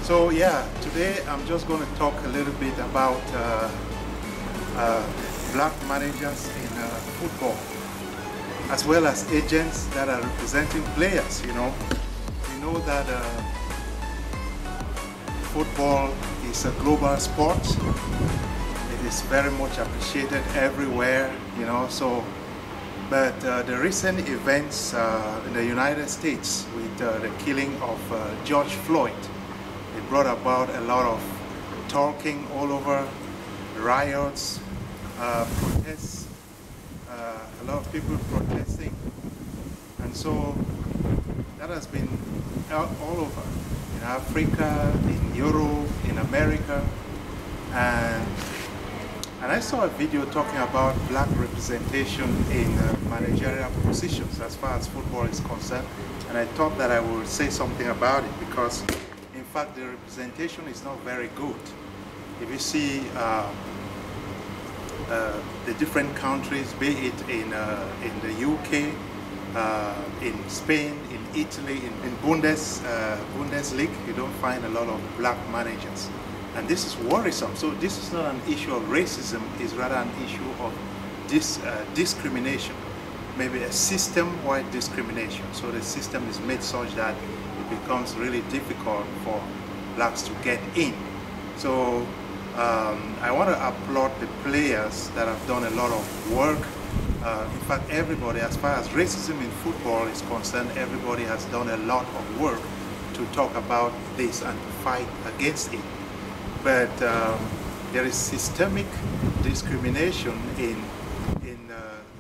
So yeah, today I'm just going to talk a little bit about black managers in football, as well as agents that are representing players. We know that football is a global sport. It is very much appreciated everywhere. But the recent events in the United States with the killing of George Floyd, it brought about a lot of talking all over, riots, protests, a lot of people protesting. And so that has been all over, in Africa, in Europe, in America. And I saw a video talking about black representation in managerial positions as far as football is concerned. And I thought that I would say something about it because, in fact, the representation is not very good. If you see the different countries, be it in the UK, in Spain, in Italy, in Bundesliga, you don't find a lot of black managers. And this is worrisome. So this is not an issue of racism, it's rather an issue of discrimination, maybe a system-wide discrimination. So the system is made such that it becomes really difficult for blacks to get in. So I want to applaud the players that have done a lot of work. In fact, everybody, as far as racism in football is concerned, everybody has done a lot of work to talk about this and to fight against it. But there is systemic discrimination in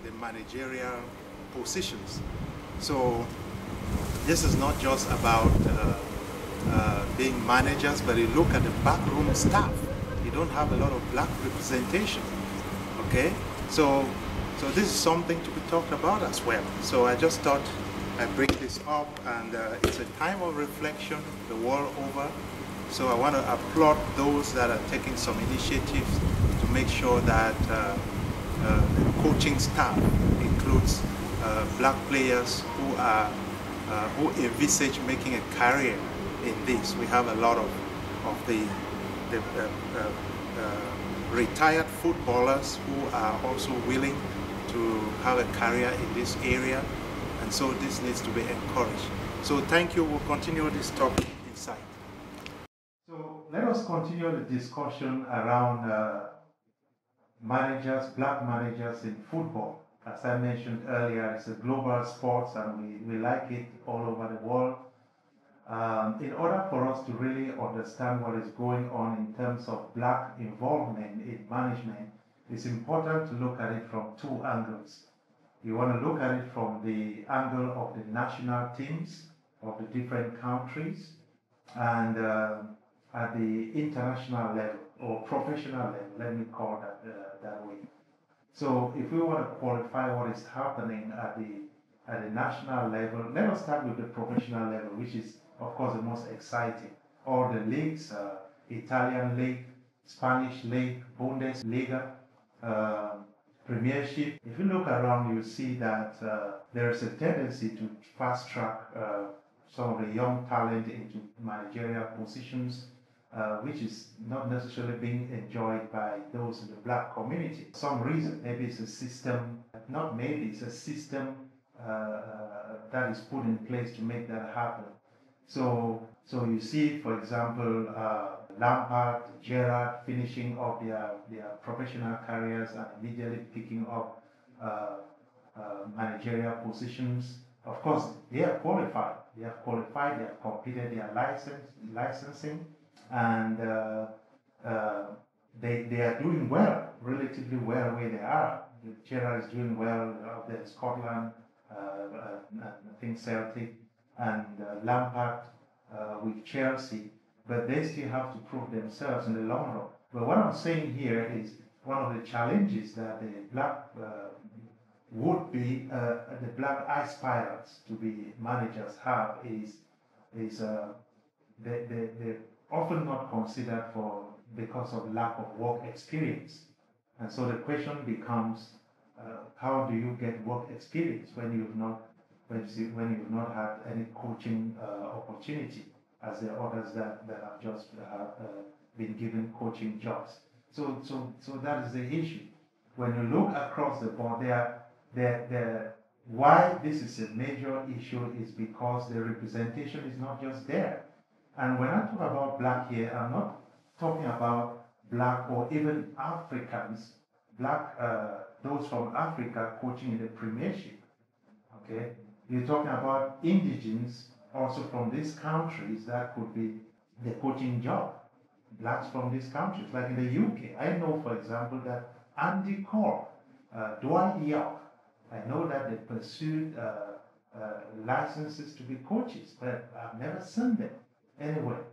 the managerial positions. So this is not just about being managers, but you look at the backroom staff. You don't have a lot of black representation. Okay, so this is something to be talked about as well. So I just thought I'd bring this up, and it's a time of reflection the world over. So I want to applaud those that are taking some initiatives to make sure that the coaching staff includes black players who envisage making a career in this. We have a lot of the retired footballers who are also willing to have a career in this area, and so this needs to be encouraged. So thank you. We'll continue this topic inside. So let us continue the discussion around managers, black managers in football. As I mentioned earlier, it's a global sport and we like it all over the world. In order for us to really understand what is going on in terms of black involvement in management, it's important to look at it from two angles. You want to look at it from the angle of the national teams of the different countries, and at the international level or professional level, let me call that way. So if we want to qualify what is happening at the national level, let us start with the professional level, which is of course the most exciting. All the leagues, Italian league, Spanish league, Bundesliga, Premiership. If you look around, you see that there is a tendency to fast track some of the young talent into managerial positions, which is not necessarily being enjoyed by those in the black community. For some reason, maybe it's a system, not maybe, it's a system that is put in place to make that happen. So you see, for example, Lampard, Gerrard finishing off their professional careers and immediately picking up managerial positions. Of course, they have qualified. They have completed their licensing, and they are doing well, relatively well where they are. Gerrard is doing well out there in Scotland, I think Celtic, and Lampard with Chelsea, but they still have to prove themselves in the long run. But what I'm saying here is one of the challenges that the black would be the black aspirants to be managers have is they're often not considered because of lack of work experience. And so the question becomes, how do you get work experience when you've not had any coaching opportunity? as the others that have just been given coaching jobs. So that is the issue. When you look across the board, why this is a major issue is because the representation is not just there. And when I talk about black here, I'm not talking about black or even Africans, those from Africa coaching in the Premiership. Okay, you're talking about indigenes also from these countries that could be the coaching job. Blacks from these countries, like in the UK. I know, for example, that Andy Cole, Dwight York, I know that they pursued licenses to be coaches, but I've never seen them anywhere.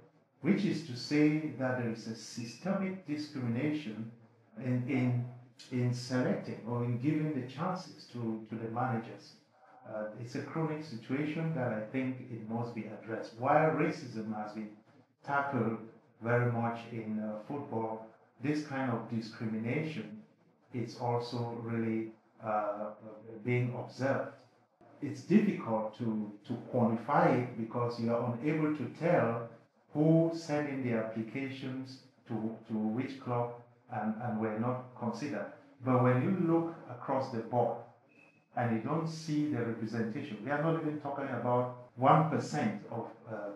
Which is to say that there is a systemic discrimination in selecting or in giving the chances to the managers. It's a chronic situation that I think it must be addressed. While racism has been tackled very much in football, this kind of discrimination is also really being observed. It's difficult to quantify it because you are unable to tell who sent in the applications to which club and were not considered. But when you look across the board and you don't see the representation, we are not even talking about 1% of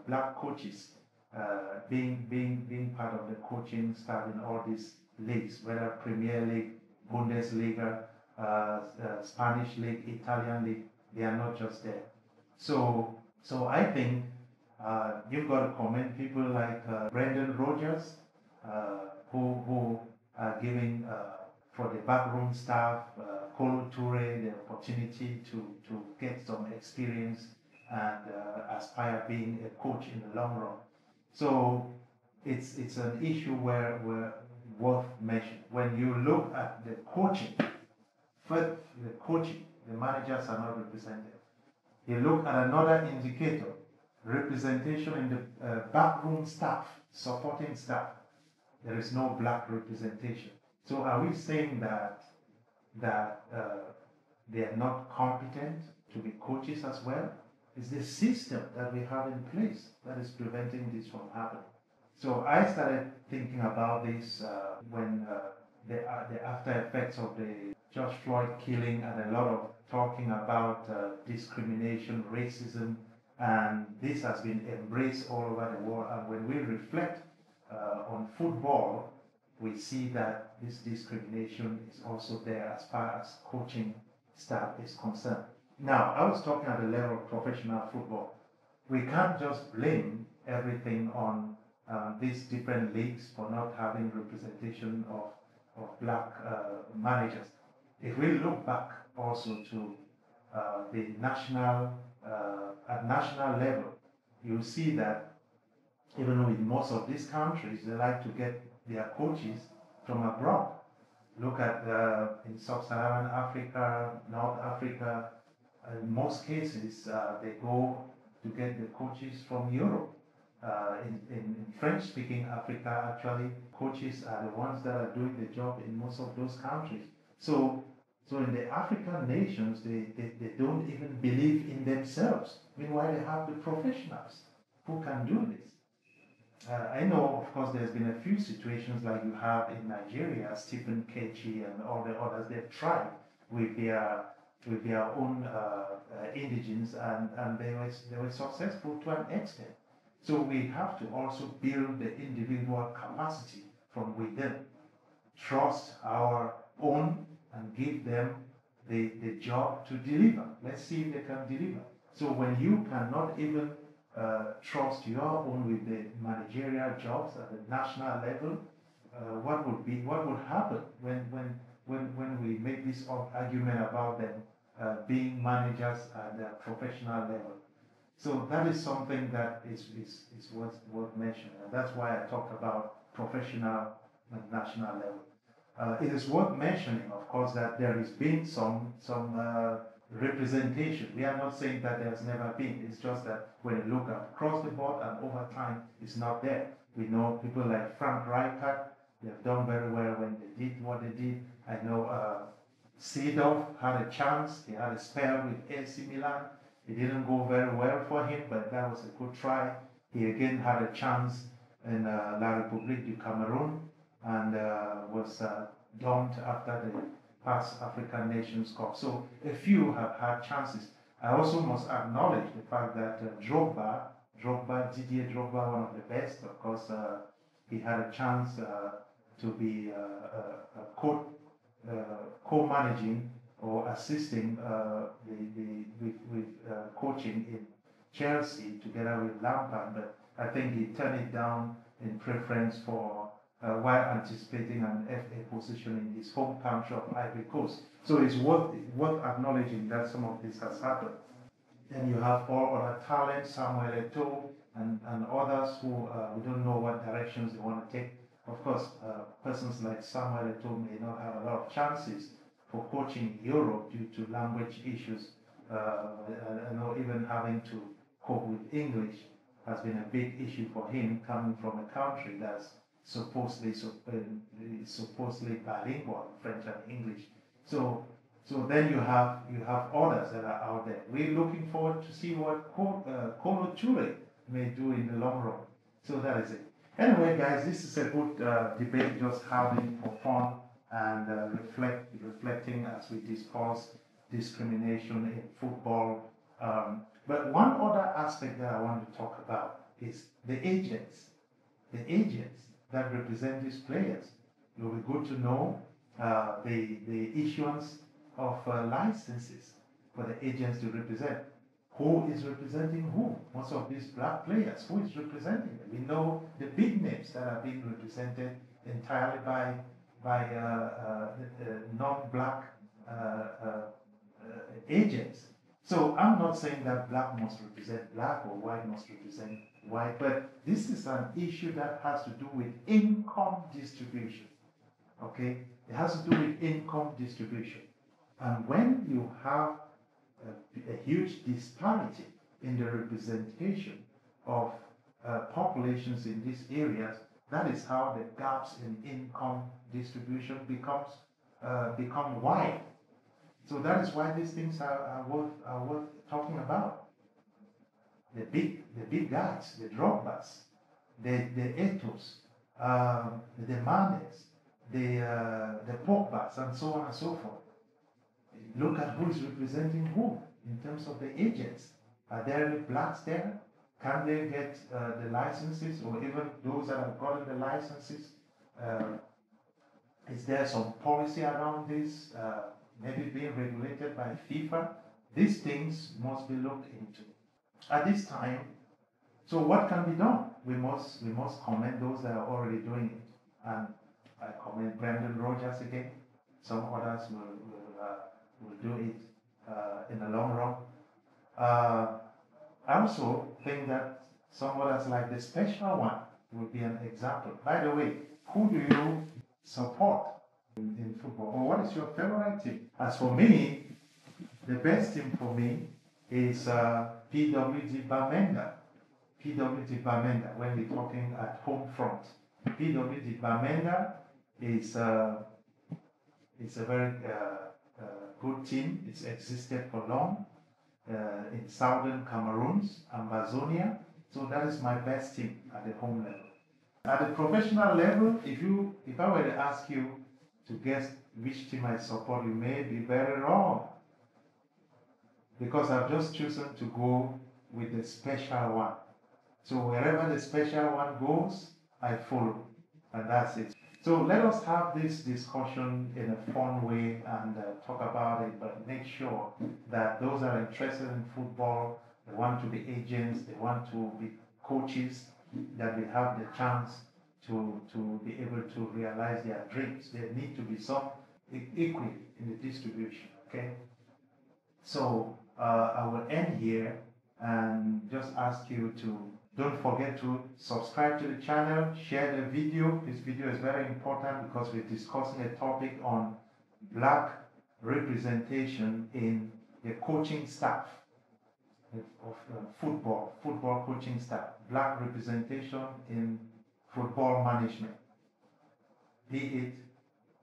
black coaches being part of the coaching staff in all these leagues, whether Premier League, Bundesliga, Spanish League, Italian League, they are not just there. So I think you've got to commend people like Brendan Rodgers, who are giving for the backroom staff, Kolo Toure, the opportunity to get some experience and aspire being a coach in the long run. So it's an issue where worth mentioning. When you look at the coaching, first the managers are not represented. You look at another indicator, representation in the backroom staff, supporting staff. There is no black representation. So are we saying that they are not competent to be coaches as well? It's the system that we have in place that is preventing this from happening. So I started thinking about this when the after effects of the George Floyd killing and a lot of talking about discrimination, racism, and this has been embraced all over the world. And when we reflect on football, we see that this discrimination is also there as far as coaching staff is concerned. Now, I was talking at the level of professional football. We can't just blame everything on these different leagues for not having representation of black managers. If we look back also to the national, at national level, you'll see that even in most of these countries, they like to get their coaches from abroad. Look at in Sub-Saharan Africa, North Africa, in most cases, they go to get the coaches from Europe. In French-speaking Africa, actually, coaches are the ones that are doing the job in most of those countries. So in the African nations, they don't even believe in themselves. Meanwhile, they have the professionals who can do this. I know, of course, there's been a few situations like you have in Nigeria, Stephen Kechi and all the others. They've tried with their own indigenes, and they were successful to an extent. So we have to also build the individual capacity from within, trust our own, and give them the job to deliver. Let's see if they can deliver. So when you cannot even trust your own with the managerial jobs at the national level, what would happen when we make this argument about them being managers at the professional level? So that is something that is worth mentioning, and that's why I talked about professional and national level. It is worth mentioning, of course, that there has been some representation. We are not saying that there's never been. It's just that when you look across the board and over time, it's not there. We know people like Frank Rijkaard, they have done very well when they did what they did. I know Seedorf had a chance. He had a spell with AC Milan. It didn't go very well for him, but that was a good try. He again had a chance in La République du Cameroon and was dumped after the past African Nations Cup. So a few have had chances. I also must acknowledge the fact that Didier Drogba, one of the best, of course, he had a chance to be co-managing or assisting with coaching in Chelsea together with Lampard, but I think he turned it down in preference for while anticipating an FA position in his home country of Ivory Coast. So it's worth acknowledging that some of this has happened. Then you have all other talents, Samuel Eto'o and others who we don't know what directions they want to take. Of course, persons like Samuel Eto'o may not have a lot of chances for coaching in Europe due to language issues. I know even having to cope with English has been a big issue for him, coming from a country that's supposedly bilingual, French and English. So then you have others that are out there. We're looking forward to see what Kolo Toure may do in the long run. So that is it. Anyway, guys, this is a good debate, just having for fun and reflecting as we discuss discrimination in football. But one other aspect that I want to talk about is the agents that represent these players. It will be good to know the issuance of licenses for the agents to represent. Who is representing who? Most of these black players, who is representing them? We know the big names that are being represented entirely by non-black agents. So I'm not saying that black must represent black or white must represent white, but this is an issue that has to do with income distribution. Okay? It has to do with income distribution. And when you have a huge disparity in the representation of populations in these areas, that is how the gaps in income distribution become wide. So that is why these things are worth talking about. The big guys, the Drogbas, the Eto'os, the Manes, the Pogbas, and so on and so forth. Look at who is representing who in terms of the agents. Are there any blacks there? Can they get the licenses, or even those that have gotten the licenses? Is there some policy around this? Maybe being regulated by FIFA? These things must be looked into. At this time, so what can be done? We must commend those that are already doing it. And I commend Brendan Rodgers again. Some others will do it in the long run. I also think that some others, like the special one, will be an example. By the way, who do you support in football, or what is your favorite team? As for me, the best team for me is PWD Bamenda. PWD Bamenda, when we're talking at home front. PWD Bamenda is a very good team. It's existed for long in southern Cameroons, Ambazonia. So that is my best team at the home level. At the professional level, if I were to ask you to guess which team I support, you may be very wrong, because I've just chosen to go with the special one. So wherever the special one goes, I follow, and that's it. So let us have this discussion in a fun way and talk about it, but make sure that those that are interested in football, they want to be agents, they want to be coaches, that they have the chance to be able to realize their dreams. There need to be some equity in the distribution, okay? So I will end here and just ask you to don't forget to subscribe to the channel, share the video. This video is very important because we're discussing a topic on black representation in the coaching staff of football coaching staff, black representation in football management, be it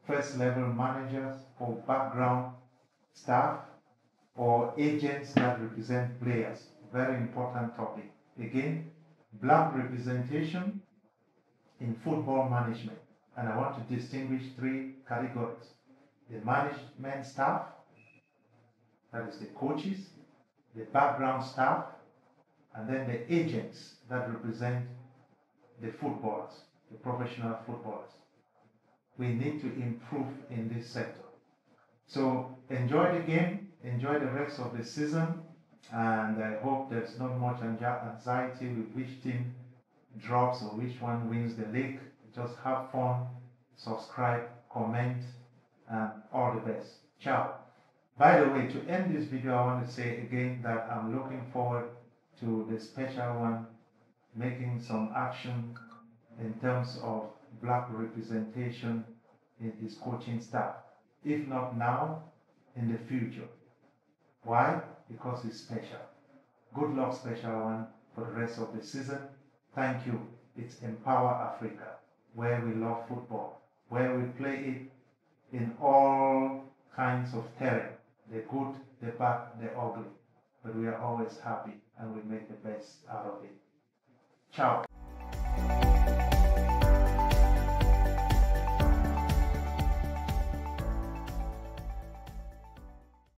first level managers or background staff or agents that represent players. Very important topic. Again, Black representation in football management. And I want to distinguish three categories. The management staff, that is the coaches, the background staff, and then the agents that represent the footballers, the professional footballers. We need to improve in this sector. So enjoy the game, enjoy the rest of the season, and I hope there's not much anxiety with which team drops or which one wins the league. Just have fun, subscribe, comment, and all the best. Ciao. By the way, to end this video, I want to say again that I'm looking forward to the special one, making some action in terms of black representation in his coaching staff. If not now, in the future. Why? Because it's special. Good luck, special one, for the rest of the season. Thank you. It's Empower Africa, where we love football, where we play it in all kinds of terrain, the good, the bad, the ugly. But we are always happy and we make the best out of it. Ciao.